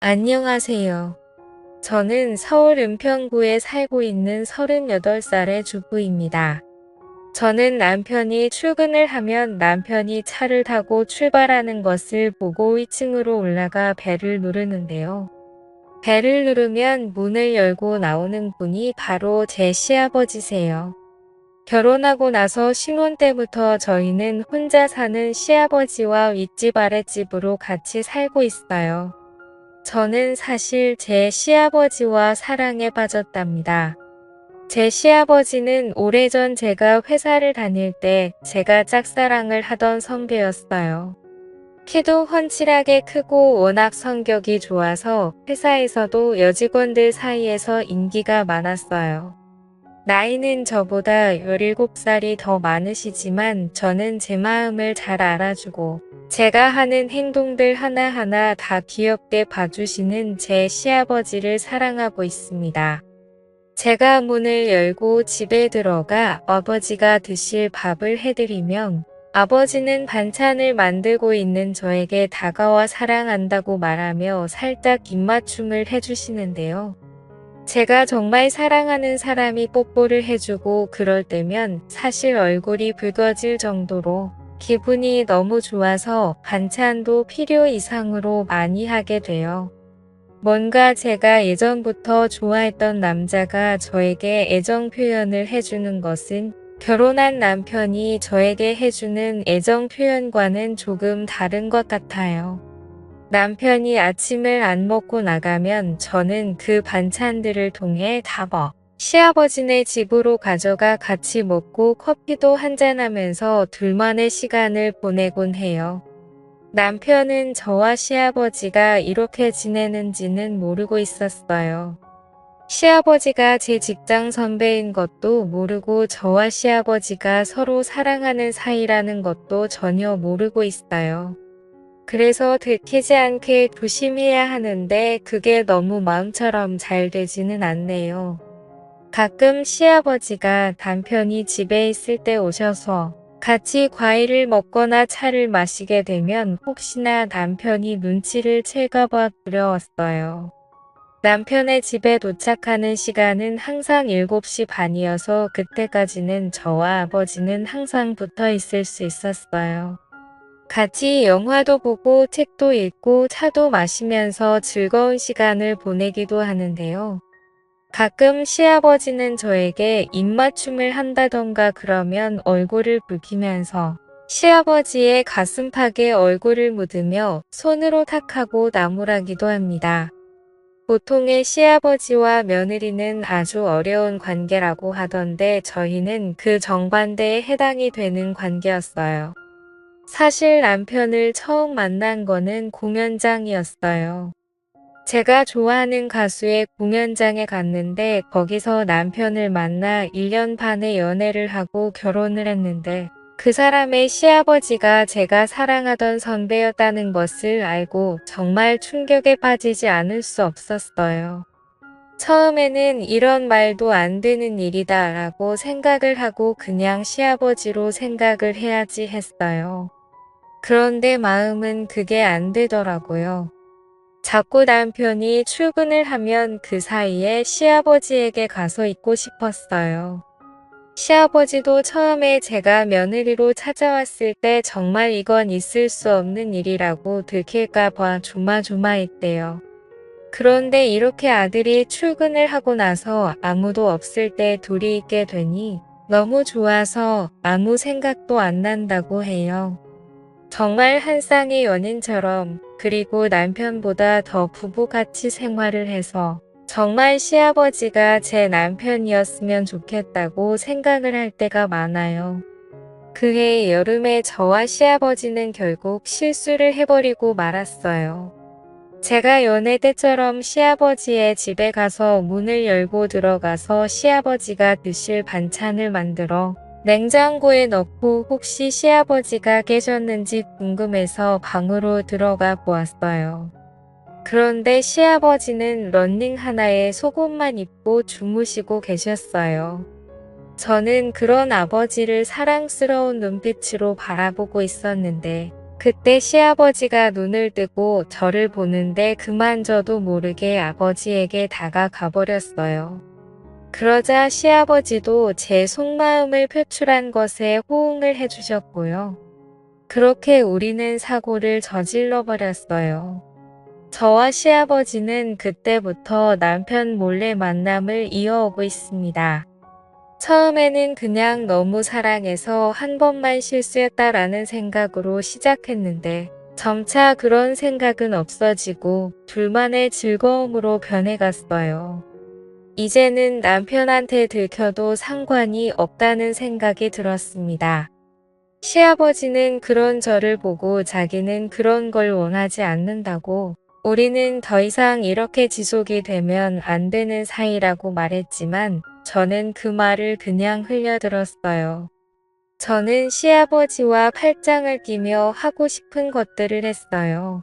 안녕하세요. 저는 서울 은평구에 살고 있는 38살의 주부입니다. 저는 남편이 출근을 하면 남편이 차를 타고 출발하는 것을 보고 2층으로 올라가 벨을 누르는데요. 벨을 누르면 문을 열고 나오는 분이 바로 제 시아버지세요. 결혼하고 나서 신혼 때부터 저희는 혼자 사는 시아버지와 윗집 아랫집으로 같이 살고 있어요. 저는 사실 제 시아버지와 사랑에 빠졌답니다. 제 시아버지는 오래전 제가 회사를 다닐 때 제가 짝사랑을 하던 선배였어요. 키도 훤칠하게 크고 워낙 성격이 좋아서 회사에서도 여직원들 사이에서 인기가 많았어요. 나이는 저보다 17살이 더 많으시지만 저는 제 마음을 잘 알아주고 제가 하는 행동들 하나하나 다 귀엽게 봐주시는 제 시아버지를 사랑하고 있습니다. 제가 문을 열고 집에 들어가 아버지가 드실 밥을 해드리면 아버지는 반찬을 만들고 있는 저에게 다가와 사랑한다고 말하며 살짝 입맞춤을 해주시는데요. 제가 정말 사랑하는 사람이 뽀뽀를 해주고 그럴 때면 사실 얼굴이 붉어질 정도로 기분이 너무 좋아서 반찬도 필요 이상으로 많이 하게 돼요. 뭔가 제가 예전부터 좋아했던 남자가 저에게 애정 표현을 해주는 것은 결혼한 남편이 저에게 해주는 애정 표현과는 조금 다른 것 같아요. 남편이 아침을 안 먹고 나가면 저는 그 반찬들을 통해 시아버지네 집으로 가져가 같이 먹고 커피도 한잔하면서 둘만의 시간을 보내곤 해요. 남편은 저와 시아버지가 이렇게 지내는지는 모르고 있었어요. 시아버지가 제 직장 선배인 것도 모르고 저와 시아버지가 서로 사랑하는 사이라는 것도 전혀 모르고 있어요. 그래서 들키지 않게 조심해야 하는데 그게 너무 마음처럼 잘 되지는 않네요. 가끔 시아버지가 남편이 집에 있을 때 오셔서 같이 과일을 먹거나 차를 마시게 되면 혹시나 남편이 눈치를 챌까봐 두려웠어요. 남편의 집에 도착하는 시간은 항상 7시 반이어서 그때까지는 저와 아버지는 항상 붙어 있을 수 있었어요. 같이 영화도 보고 책도 읽고 차도 마시면서 즐거운 시간을 보내기도 하는데요. 가끔 시아버지는 저에게 입맞춤을 한다던가 그러면 얼굴을 붉히면서 시아버지의 가슴팍에 얼굴을 묻으며 손으로 탁하고 나무라기도 합니다. 보통의 시아버지와 며느리는 아주 어려운 관계라고 하던데 저희는 그 정반대에 해당이 되는 관계였어요. 사실 남편을 처음 만난 거는 공연장이었어요. 제가 좋아하는 가수의 공연장에 갔는데 거기서 남편을 만나 1년 반의 연애를 하고 결혼을 했는데 그 사람의 시아버지가 제가 사랑하던 선배였다는 것을 알고 정말 충격에 빠지지 않을 수 없었어요. 처음에는 이런 말도 안 되는 일이다 라고 생각을 하고 그냥 시아버지로 생각을 해야지 했어요. 그런데 마음은 그게 안 되더라고요. 자꾸 남편이 출근을 하면 그 사이에 시아버지에게 가서 있고 싶었어요. 시아버지도 처음에 제가 며느리로 찾아왔을 때 정말 이건 있을 수 없는 일이라고 들킬까봐 조마조마했대요. 그런데 이렇게 아들이 출근을 하고 나서 아무도 없을 때 둘이 있게 되니 너무 좋아서 아무 생각도 안 난다고 해요. 정말 한 쌍의 연인처럼 그리고 남편보다 더 부부같이 생활을 해서 정말 시아버지가 제 남편이었으면 좋겠다고 생각을 할 때가 많아요. 그해 여름에 저와 시아버지는 결국 실수를 해버리고 말았어요. 제가 연애 때처럼 시아버지의 집에 가서 문을 열고 들어가서 시아버지가 드실 반찬을 만들어 냉장고에 넣고 혹시 시아버지가 깨셨는지 궁금해서 방으로 들어가 보았어요. 그런데 시아버지는 러닝 하나에 속옷만 입고 주무시고 계셨어요. 저는 그런 아버지를 사랑스러운 눈빛으로 바라보고 있었는데 그때 시아버지가 눈을 뜨고 저를 보는데 그만저도 모르게 아버지에게 다가가 버렸어요. 그러자 시아버지도 제 속마음을 표출한 것에 호응을 해주셨고요. 그렇게 우리는 사고를 저질러 버렸어요. 저와 시아버지는 그때부터 남편 몰래 만남을 이어오고 있습니다. 처음에는 그냥 너무 사랑해서 한 번만 실수했다라는 생각으로 시작했는데 점차 그런 생각은 없어지고 둘만의 즐거움으로 변해갔어요. 이제는 남편한테 들켜도 상관이 없다는 생각이 들었습니다. 시아버지는 그런 저를 보고 자기는 그런 걸 원하지 않는다고, 우리는 더 이상 이렇게 지속이 되면 안 되는 사이라고 말했지만 저는 그 말을 그냥 흘려들었어요. 저는 시아버지와 팔짱을 끼며 하고 싶은 것들을 했어요.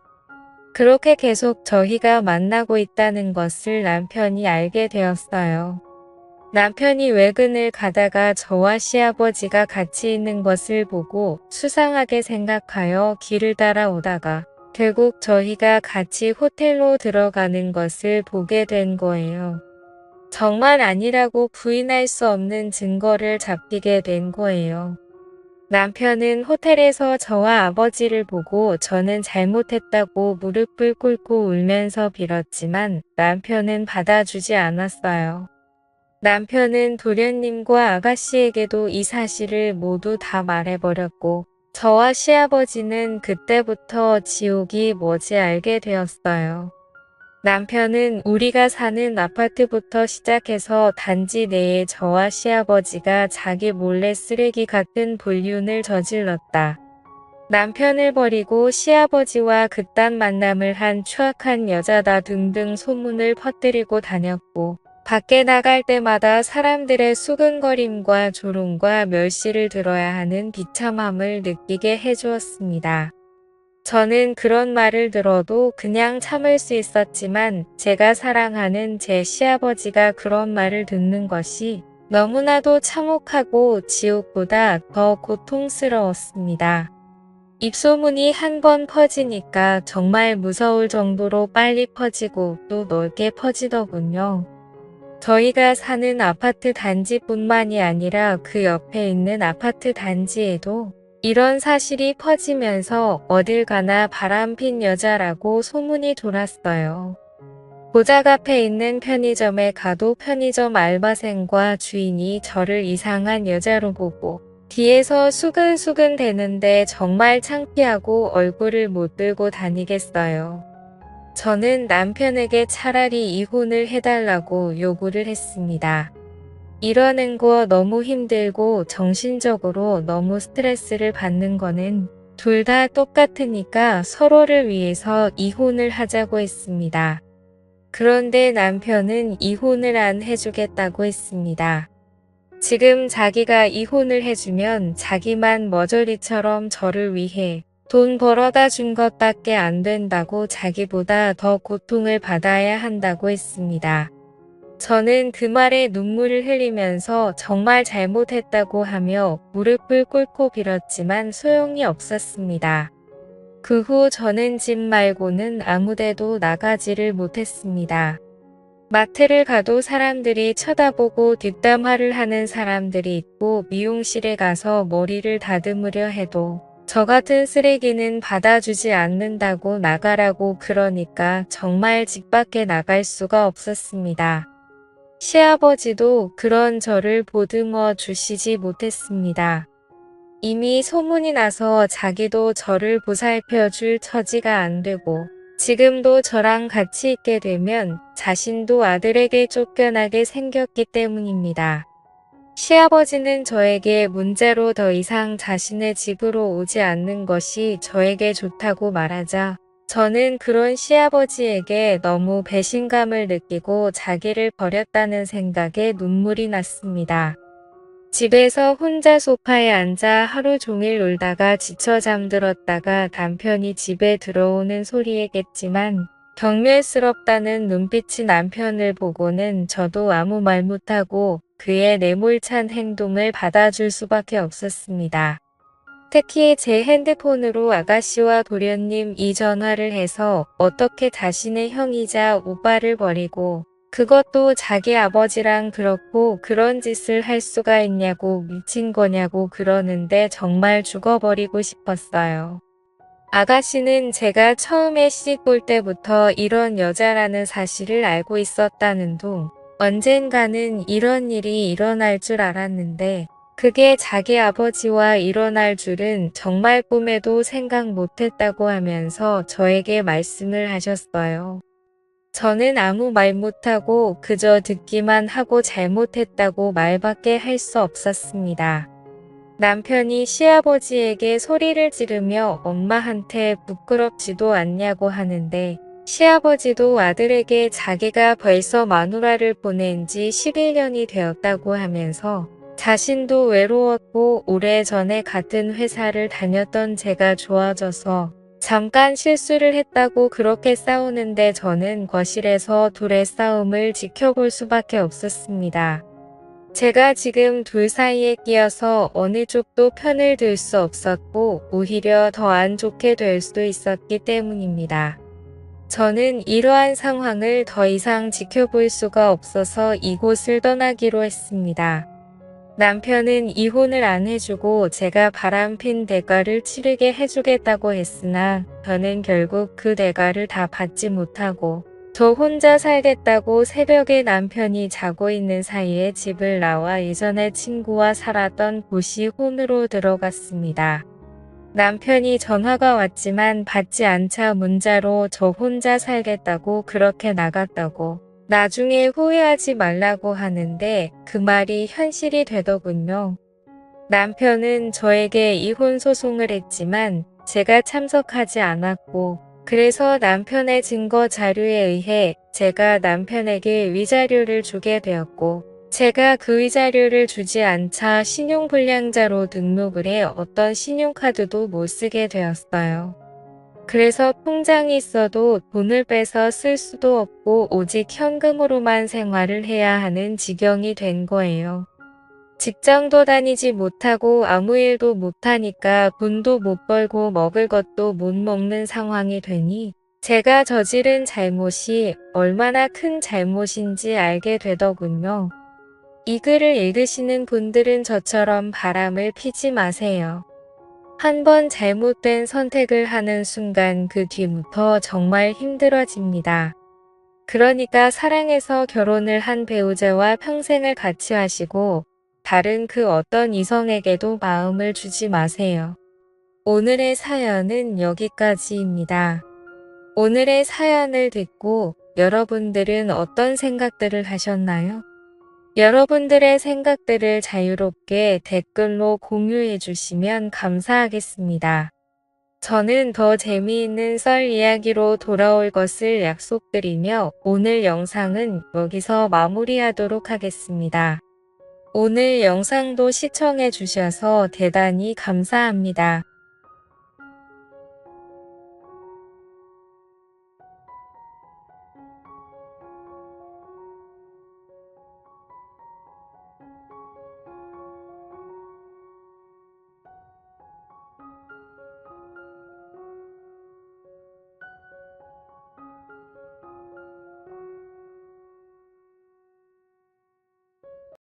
그렇게 계속 저희가 만나고 있다는 것을 남편이 알게 되었어요. 남편이 외근을 가다가 저와 시아버지가 같이 있는 것을 보고 수상하게 생각하여 길을 따라오다가 결국 저희가 같이 호텔로 들어가는 것을 보게 된 거예요. 정말 아니라고 부인할 수 없는 증거를 잡히게 된 거예요. 남편은 호텔에서 저와 아버지를 보고 저는 잘못했다고 무릎을 꿇고 울면서 빌었지만 남편은 받아주지 않았어요. 남편은 도련님과 아가씨에게도 이 사실을 모두 다 말해버렸고 저와 시아버지는 그때부터 지옥이 뭔지 알게 되었어요. 남편은 우리가 사는 아파트부터 시작해서 단지 내에 저와 시아버지가 자기 몰래 쓰레기 같은 불륜을 저질렀다. 남편을 버리고 시아버지와 그딴 만남을 한 추악한 여자다 등등 소문을 퍼뜨리고 다녔고 밖에 나갈 때마다 사람들의 수근거림과 조롱과 멸시를 들어야 하는 비참함을 느끼게 해주었습니다. 저는 그런 말을 들어도 그냥 참을 수 있었지만 제가 사랑하는 제 시아버지가 그런 말을 듣는 것이 너무나도 참혹하고 지옥보다 더 고통스러웠습니다. 입소문이 한 번 퍼지니까 정말 무서울 정도로 빨리 퍼지고 또 넓게 퍼지더군요. 저희가 사는 아파트 단지뿐만이 아니라 그 옆에 있는 아파트 단지에도 이런 사실이 퍼지면서 어딜 가나 바람핀 여자라고 소문이 돌았어요. 고작 앞에 있는 편의점에 가도 편의점 알바생과 주인이 저를 이상한 여자로 보고 뒤에서 수근수근 대는데 정말 창피하고 얼굴을 못 들고 다니겠어요. 저는 남편에게 차라리 이혼을 해달라고 요구를 했습니다. 이러는 거 너무 힘들고 정신적으로 너무 스트레스를 받는 거는 둘 다 똑같으니까 서로를 위해서 이혼을 하자고 했습니다. 그런데 남편은 이혼을 안 해주겠다고 했습니다. 지금 자기가 이혼을 해주면 자기만 머저리처럼 저를 위해 돈 벌어다 준 것밖에 안 된다고 자기보다 더 고통을 받아야 한다고 했습니다. 저는 그 말에 눈물을 흘리면서 정말 잘못했다고 하며 무릎을 꿇고 빌었지만 소용이 없었습니다. 그 후 저는 집 말고는 아무데도 나가지를 못했습니다. 마트를 가도 사람들이 쳐다보고 뒷담화를 하는 사람들이 있고 미용실에 가서 머리를 다듬으려 해도 저 같은 쓰레기는 받아주지 않는다고 나가라고 그러니까 정말 집 밖에 나갈 수가 없었습니다. 시아버지도 그런 저를 보듬어 주시지 못했습니다. 이미 소문이 나서 자기도 저를 보살펴 줄 처지가 안 되고 지금도 저랑 같이 있게 되면 자신도 아들에게 쫓겨나게 생겼기 때문입니다. 시아버지는 저에게 문제로 더 이상 자신의 집으로 오지 않는 것이 저에게 좋다고 말하자 저는 그런 시아버지에게 너무 배신감을 느끼고 자기를 버렸다는 생각에 눈물이 났습니다. 집에서 혼자 소파에 앉아 하루 종일 놀다가 지쳐 잠들었다가 남편이 집에 들어오는 소리에 깼지만 경멸스럽다는 눈빛이 남편을 보고는 저도 아무 말 못하고 그의 내몰찬 행동을 받아줄 수밖에 없었습니다. 특히 제 핸드폰으로 아가씨와 도련님 이 전화를 해서 어떻게 자신의 형이자 오빠를 버리고 그것도 자기 아버지랑 그렇고 그런 짓을 할 수가 있냐고 미친 거냐고 그러는데 정말 죽어버리고 싶었어요. 아가씨는 제가 처음에 시집 올 때부터 이런 여자라는 사실을 알고 있었다는 둥 언젠가는 이런 일이 일어날 줄 알았는데 그게 자기 아버지와 일어날 줄은 정말 꿈에도 생각 못했다고 하면서 저에게 말씀을 하셨어요. 저는 아무 말 못하고 그저 듣기만 하고 잘못했다고 말밖에 할 수 없었습니다. 남편이 시아버지에게 소리를 지르며 엄마한테 부끄럽지도 않냐고 하는데 시아버지도 아들에게 자기가 벌써 마누라를 보낸 지 11년이 되었다고 하면서 자신도 외로웠고 오래전에 같은 회사를 다녔던 제가 좋아져서 잠깐 실수를 했다고 그렇게 싸우는데 저는 거실에서 둘의 싸움을 지켜볼 수밖에 없었습니다. 제가 지금 둘 사이에 끼어서 어느 쪽도 편을 들 수 없었고 오히려 더 안 좋게 될 수도 있었기 때문입니다. 저는 이러한 상황을 더 이상 지켜볼 수가 없어서 이곳을 떠나기로 했습니다. 남편은 이혼을 안 해주고 제가 바람핀 대가를 치르게 해주겠다고 했으나 저는 결국 그 대가를 다 받지 못하고 저 혼자 살겠다고 새벽에 남편이 자고 있는 사이에 집을 나와 예전에 친구와 살았던 고시혼으로 들어갔습니다. 남편이 전화가 왔지만 받지 않자 문자로 저 혼자 살겠다고 그렇게 나갔다고 나중에 후회하지 말라고 하는데 그 말이 현실이 되더군요. 남편은 저에게 이혼 소송을 했지만 제가 참석하지 않았고 그래서 남편의 증거 자료에 의해 제가 남편에게 위자료를 주게 되었고 제가 그 위자료를 주지 않자 신용불량자로 등록을 해 어떤 신용카드도 못 쓰게 되었어요. 그래서 통장이 있어도 돈을 빼서 쓸 수도 없고 오직 현금으로만 생활을 해야 하는 지경이 된 거예요. 직장도 다니지 못하고 아무 일도 못하니까 돈도 못 벌고 먹을 것도 못 먹는 상황이 되니 제가 저지른 잘못이 얼마나 큰 잘못인지 알게 되더군요. 이 글을 읽으시는 분들은 저처럼 바람을 피지 마세요. 한 번 잘못된 선택을 하는 순간 그 뒤부터 정말 힘들어집니다. 그러니까 사랑해서 결혼을 한 배우자와 평생을 같이 하시고 다른 그 어떤 이성에게도 마음을 주지 마세요. 오늘의 사연은 여기까지입니다. 오늘의 사연을 듣고 여러분들은 어떤 생각들을 하셨나요? 여러분들의 생각들을 자유롭게 댓글로 공유해 주시면 감사하겠습니다. 저는 더 재미있는 썰 이야기로 돌아올 것을 약속드리며 오늘 영상은 여기서 마무리하도록 하겠습니다. 오늘 영상도 시청해 주셔서 대단히 감사합니다.